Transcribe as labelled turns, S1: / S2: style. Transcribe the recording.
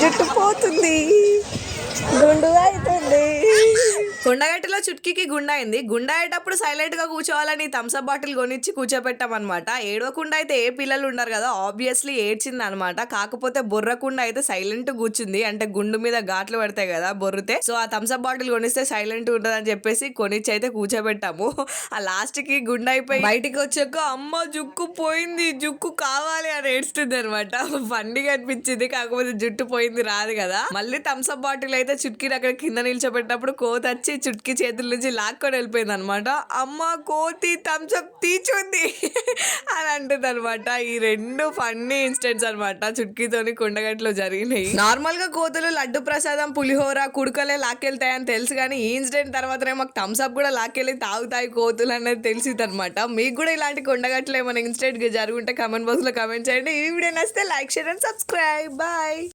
S1: జుట్టు పోతుంది, గుండు అవుతుంది.
S2: కొండగట్టులో చుట్కీకి గుండె అయింది. గుండె అయ్యేటప్పుడు సైలెంట్ గా కూర్చోవాలని థమ్స్అప్ బాటిల్ కొనిచ్చి కూర్చోపెట్టామన్నమాట. ఏడవకుండా అయితే ఏ పిల్లలు ఉండరు కదా, ఆబ్వియస్లీ ఏడ్చింది అనమాట. కాకపోతే బొర్రకుండా అయితే సైలెంట్ కూర్చుంది. అంటే గుండు మీద ఘాట్లు పడతాయి కదా బొర్రితే. సో ఆ థమ్స్అప్ బాటిల్ కొనిస్తే సైలెంట్ ఉంటుందని చెప్పేసి కొనిచ్చి అయితే కూర్చోబెట్టాము. ఆ లాస్ట్ కి గుండె అయిపోయి బయటికి వచ్చాక అమ్మ జుక్కు పోయింది, జుక్కు కావాలి అని ఏడుస్తుంది అనమాట. ఫండిగా అనిపించింది. కాకపోతే జుట్టు పోయింది రాదు కదా. మళ్ళీ థమ్స్అప్ బాటిల్ అయితే చుట్కీని అక్కడ కింద నిల్చోబెట్టినప్పుడు కోతి వచ్చి చుట్కీ చేతుల నుంచి లాక్కొని వెళ్ళిపోయింది అనమాట. అమ్మ కోతి థమ్స్అప్ తీచుంది అని అంటుంది అనమాట. ఈ రెండు ఫన్నీ ఇన్సిడెంట్స్ అనమాట చుట్కీతోని కొండగట్లో జరిగినాయి. నార్మల్ గా కోతులు లడ్డు ప్రసాదం, పులిహోర, కుడుకలే లాక్కెళ్తాయని తెలుసు కానీ ఈ ఇన్సిడెంట్ తర్వాతనే మాకు థమ్స్అప్ కూడా లాక్కెళ్ళి తాగుతాయి కోతులు అనేది తెలిసింది అనమాట. మీకు కూడా ఇలాంటి కొండగట్లో ఏమైనా ఇన్సిడెంట్ జరుగుంటే కమెంట్ బాక్స్ లో కమెంట్ చేయండి. ఈ వీడియో నచ్చితే like, share and subscribe. Bye.